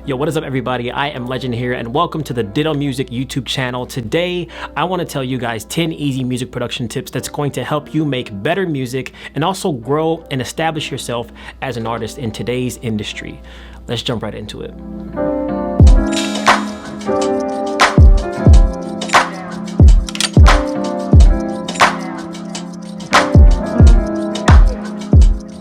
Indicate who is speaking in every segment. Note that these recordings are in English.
Speaker 1: Yo, what is up everybody? I am Legend here and welcome to the Ditto Music YouTube channel. Today, I want to tell you guys 10 easy music production tips that's going to help you make better music and also grow and establish yourself as an artist in today's industry. Let's jump right into it.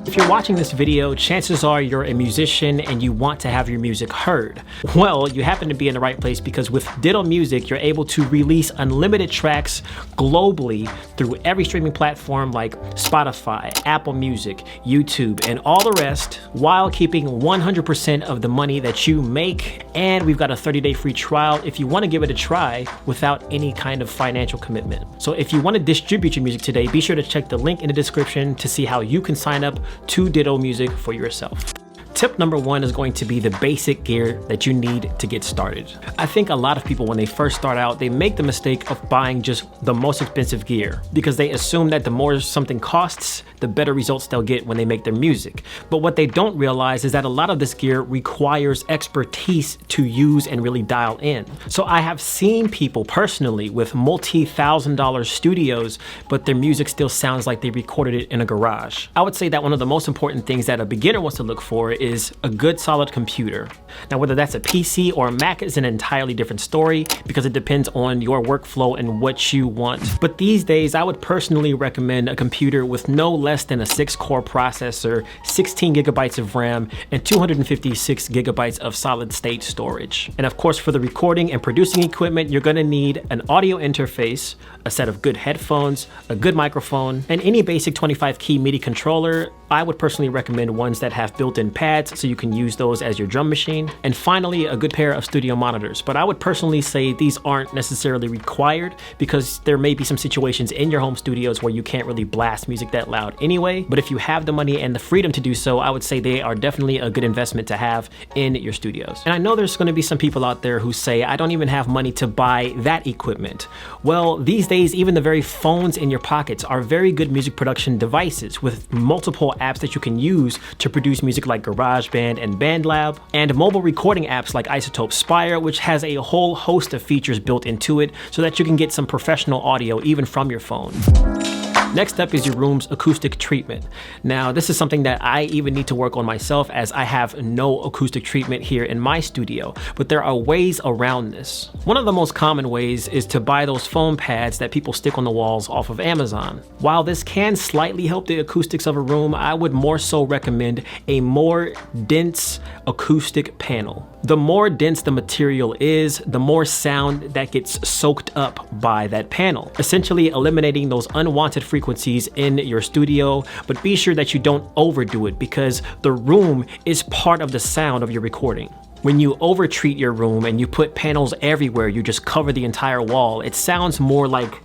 Speaker 1: If you're watching this video, chances are you're a musician and you want to have your music heard. Well, you happen to be in the right place because with Ditto Music, you're able to release unlimited tracks globally through every streaming platform like Spotify, Apple Music, YouTube, and all the rest, while keeping 100% of the money that you make. And we've got a 30-day free trial if you want to give it a try without any kind of financial commitment. So if you want to distribute your music today, be sure to check the link in the description to see how you can sign up to Ditto Music for yourself. Tip number one is going to be the basic gear that you need to get started. I think a lot of people, when they first start out, they make the mistake of buying just the most expensive gear because they assume that the more something costs, the better results they'll get when they make their music. But what they don't realize is that a lot of this gear requires expertise to use and really dial in. So I have seen people personally with multi-$1,000 studios, but their music still sounds like they recorded it in a garage. I would say that one of the most important things that a beginner wants to look for is a good solid computer. Now, whether that's a PC or a Mac is an entirely different story because it depends on your workflow and what you want. But these days, I would personally recommend a computer with no less than a 6-core processor, 16 gigabytes of RAM, and 256 gigabytes of solid state storage. And of course, for the recording and producing equipment, you're gonna need an audio interface, a set of good headphones, a good microphone, and any basic 25-key MIDI controller. I would personally recommend ones that have built-in pads so you can use those as your drum machine. And finally, a good pair of studio monitors. But I would personally say these aren't necessarily required because there may be some situations in your home studios where you can't really blast music that loud anyway. But if you have the money and the freedom to do so, I would say they are definitely a good investment to have in your studios. And I know there's going to be some people out there who say, I don't even have money to buy that equipment. Well, these days, even the very phones in your pockets are very good music production devices with multiple apps that you can use to produce music like GarageBand and BandLab, and mobile recording apps like Isotope Spire, which has a whole host of features built into it so that you can get some professional audio even from your phone. Next up is your room's acoustic treatment. Now, this is something that I even need to work on myself as I have no acoustic treatment here in my studio, but there are ways around this. One of the most common ways is to buy those foam pads that people stick on the walls off of Amazon. While this can slightly help the acoustics of a room, I would more so recommend a more dense acoustic panel. The more dense the material is, the more sound that gets soaked up by that panel, essentially eliminating those unwanted frequencies in your studio. But be sure that you don't overdo it because the room is part of the sound of your recording. When you overtreat your room and you put panels everywhere, you just cover the entire wall, it sounds more like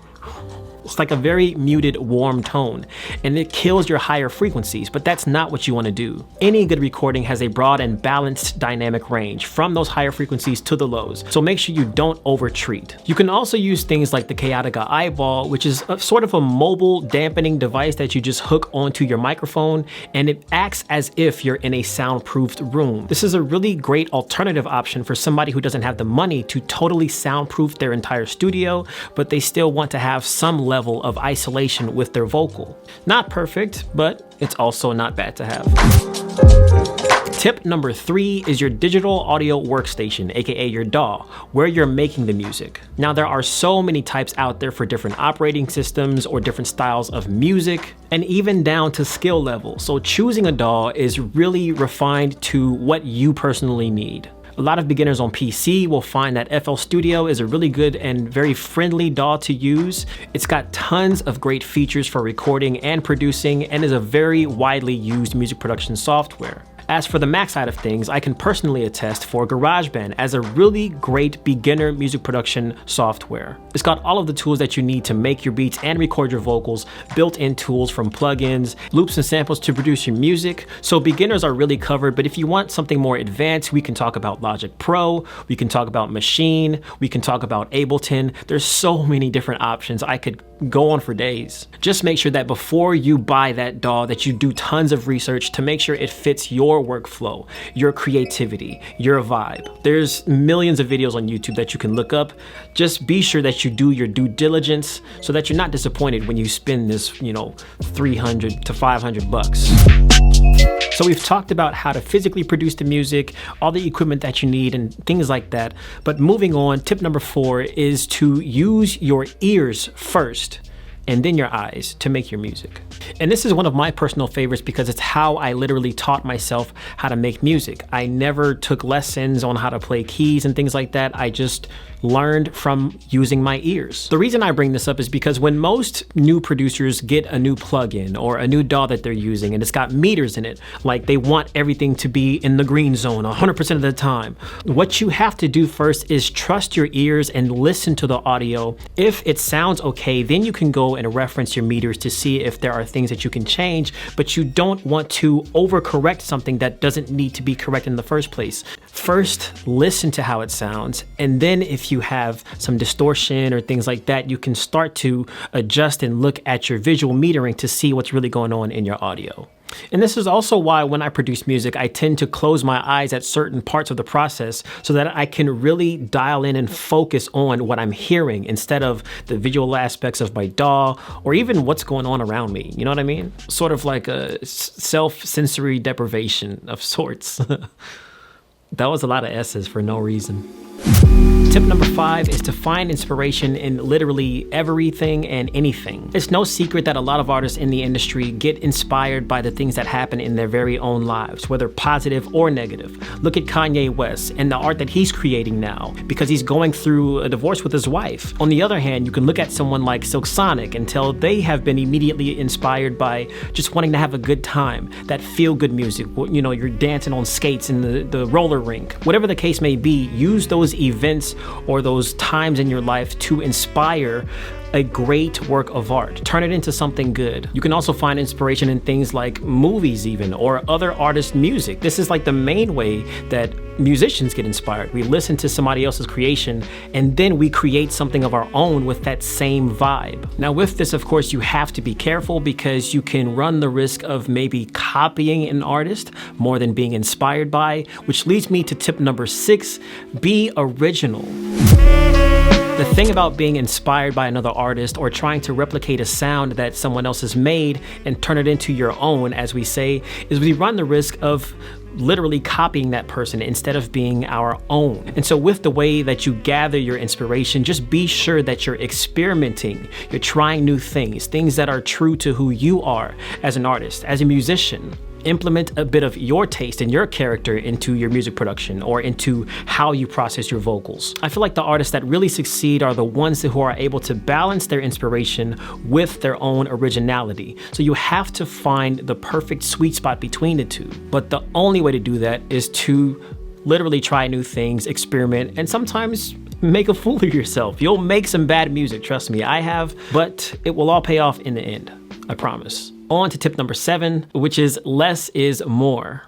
Speaker 1: it's like a very muted, warm tone, and it kills your higher frequencies, but that's not what you want to do. Any good recording has a broad and balanced dynamic range from those higher frequencies to the lows, so make sure you don't overtreat. You can also use things like the Chaotica Eyeball, which is sort of a mobile dampening device that you just hook onto your microphone, and it acts as if you're in a soundproofed room. This is a really great alternative option for somebody who doesn't have the money to totally soundproof their entire studio, but they still want to have some level of isolation with their vocal. Not perfect, but it's also not bad to have. Tip number 3 is your digital audio workstation, aka your DAW, where you're making the music. Now, there are so many types out there for different operating systems or different styles of music, and even down to skill level. So choosing a DAW is really refined to what you personally need. A lot of beginners on PC will find that FL Studio is a really good and very friendly DAW to use. It's got tons of great features for recording and producing and is a very widely used music production software. As for the Mac side of things, I can personally attest for GarageBand as a really great beginner music production software. It's got all of the tools that you need to make your beats and record your vocals, built-in tools from plugins, loops and samples to produce your music. So beginners are really covered, but if you want something more advanced, we can talk about Logic Pro, we can talk about Machine, we can talk about Ableton. There's so many different options. I could go on for days. Just make sure that before you buy that DAW that you do tons of research to make sure it fits your your workflow, your creativity, your vibe. There's millions of videos on YouTube that you can look up. Just be sure that you do your due diligence so that you're not disappointed when you spend this, $300 to $500. So we've talked about how to physically produce the music, all the equipment that you need and things like that. But moving on, tip number 4 is to use your ears first and then your eyes to make your music. And this is one of my personal favorites because it's how I literally taught myself how to make music. I never took lessons on how to play keys and things like that. I just learned from using my ears. The reason I bring this up is because when most new producers get a new plugin or a new DAW that they're using and it's got meters in it, like they want everything to be in the green zone 100% of the time, what you have to do first is trust your ears and listen to the audio. If it sounds okay, then you can go and reference your meters to see if there are things that you can change, but you don't want to overcorrect something that doesn't need to be correct in the first place. First, listen to how it sounds, and then if you have some distortion or things like that, you can start to adjust and look at your visual metering to see what's really going on in your audio. And this is also why when I produce music, I tend to close my eyes at certain parts of the process so that I can really dial in and focus on what I'm hearing instead of the visual aspects of my DAW or even what's going on around me. You know what I mean? Sort of like a self-sensory deprivation of sorts. That was a lot of S's for no reason. Tip number 5 is to find inspiration in literally everything and anything. It's no secret that a lot of artists in the industry get inspired by the things that happen in their very own lives, whether positive or negative. Look at Kanye West and the art that he's creating now because he's going through a divorce with his wife. On the other hand, you can look at someone like Silk Sonic and tell they have been immediately inspired by just wanting to have a good time, that feel-good music. You're dancing on skates in the roller rink. Whatever the case may be, use those events or those times in your life to inspire a great work of art. Turn it into something good. You can also find inspiration in things like movies even, or other artists' music. This is like the main way that musicians get inspired. We listen to somebody else's creation and then we create something of our own with that same vibe. Now with this, of course, you have to be careful because you can run the risk of maybe copying an artist more than being inspired by, which leads me to tip number 6, be original. The thing about being inspired by another artist or trying to replicate a sound that someone else has made and turn it into your own, as we say, is we run the risk of literally copying that person instead of being our own. And so with the way that you gather your inspiration, just be sure that you're experimenting, you're trying new things that are true to who you are as an artist, as a musician. Implement a bit of your taste and your character into your music production or into how you process your vocals. I feel like the artists that really succeed are the ones who are able to balance their inspiration with their own originality. So you have to find the perfect sweet spot between the two. But the only way to do that is to literally try new things, experiment, and sometimes make a fool of yourself. You'll make some bad music, trust me, I have, but it will all pay off in the end, I promise. On to tip number 7, which is less is more.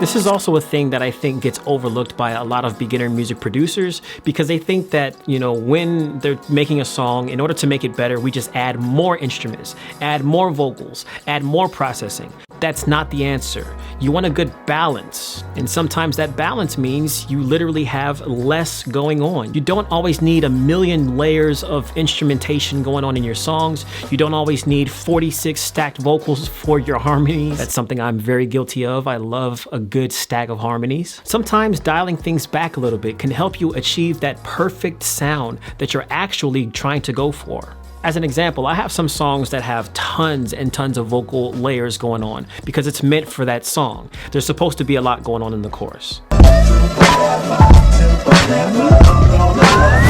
Speaker 1: This is also a thing that I think gets overlooked by a lot of beginner music producers because they think that, when they're making a song, in order to make it better, we just add more instruments, add more vocals, add more processing. That's not the answer. You want a good balance. And sometimes that balance means you literally have less going on. You don't always need a million layers of instrumentation going on in your songs. You don't always need 46 stacked vocals for your harmonies. That's something I'm very guilty of. I love a good stack of harmonies. Sometimes dialing things back a little bit can help you achieve that perfect sound that you're actually trying to go for. As an example, I have some songs that have tons and tons of vocal layers going on because it's meant for that song. There's supposed to be a lot going on in the chorus.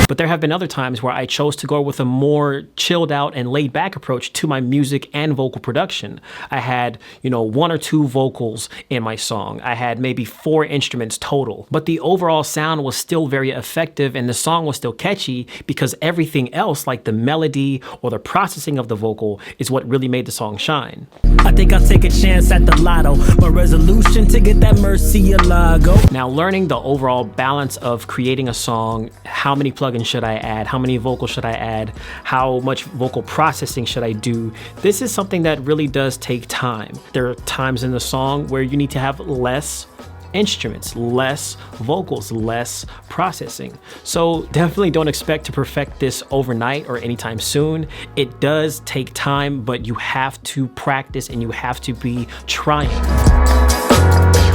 Speaker 1: But there have been other times where I chose to go with a more chilled out and laid back approach to my music and vocal production. I had, 1 or 2 vocals in my song. I had maybe 4 instruments total, but the overall sound was still very effective and the song was still catchy because everything else, like the melody or the processing of the vocal, is what really made the song shine. I think I'll take a chance at the lotto. My resolution to get that Murcielago. Now learning the overall balance of creating a song. How many plugins should I add? How many vocals should I add? How much vocal processing should I do? This is something that really does take time. There are times in the song where you need to have less instruments, less vocals, less processing. So definitely don't expect to perfect this overnight or anytime soon. It does take time, but you have to practice and you have to be trying.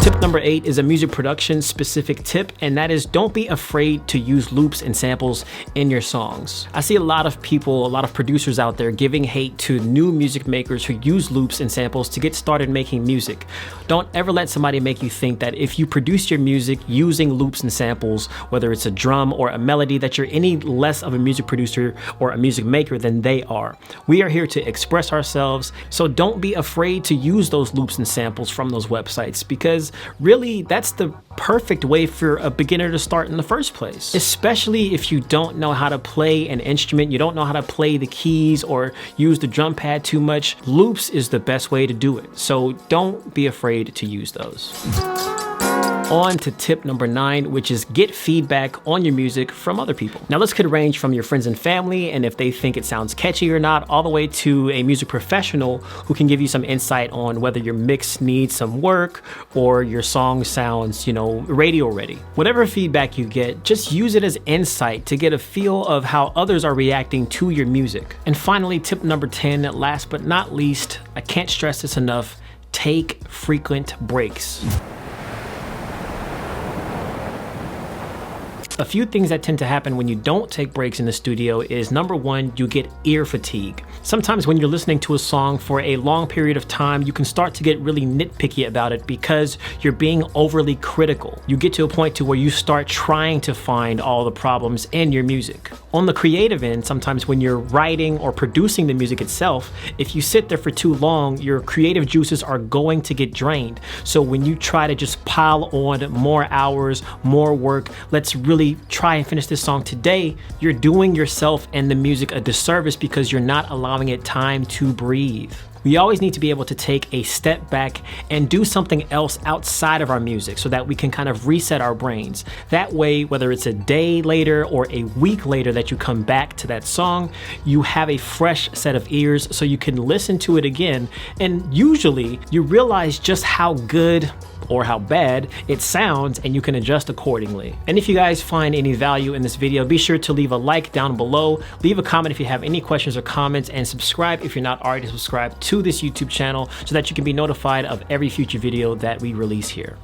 Speaker 1: Tip number 8 is a music production specific tip, and that is don't be afraid to use loops and samples in your songs. I see a lot of people, a lot of producers out there giving hate to new music makers who use loops and samples to get started making music. Don't ever let somebody make you think that if you produce your music using loops and samples, whether it's a drum or a melody, that you're any less of a music producer or a music maker than they are. We are here to express ourselves, so don't be afraid to use those loops and samples from those websites, because really that's the perfect way for a beginner to start in the first place. Especially if you don't know how to play an instrument, you don't know how to play the keys or use the drum pad too much, loops is the best way to do it. So don't be afraid to use those. On to tip number 9, which is get feedback on your music from other people. Now this could range from your friends and family, and if they think it sounds catchy or not, all the way to a music professional who can give you some insight on whether your mix needs some work or your song sounds, radio ready. Whatever feedback you get, just use it as insight to get a feel of how others are reacting to your music. And finally, tip number 10, last but not least, I can't stress this enough, take frequent breaks. A few things that tend to happen when you don't take breaks in the studio is, number 1, you get ear fatigue. Sometimes when you're listening to a song for a long period of time, you can start to get really nitpicky about it because you're being overly critical. You get to a point to where you start trying to find all the problems in your music. On the creative end, sometimes when you're writing or producing the music itself, if you sit there for too long, your creative juices are going to get drained. So when you try to just pile on more hours, more work, let's really try and finish this song today, you're doing yourself and the music a disservice because you're not allowing it time to breathe. We always need to be able to take a step back and do something else outside of our music so that we can kind of reset our brains. That way, whether it's a day later or a week later that you come back to that song, you have a fresh set of ears so you can listen to it again, and usually you realize just how good or how bad it sounds, and you can adjust accordingly. And if you guys find any value in this video, be sure to leave a like down below, leave a comment if you have any questions or comments, and subscribe if you're not already subscribed to this YouTube channel so that you can be notified of every future video that we release here.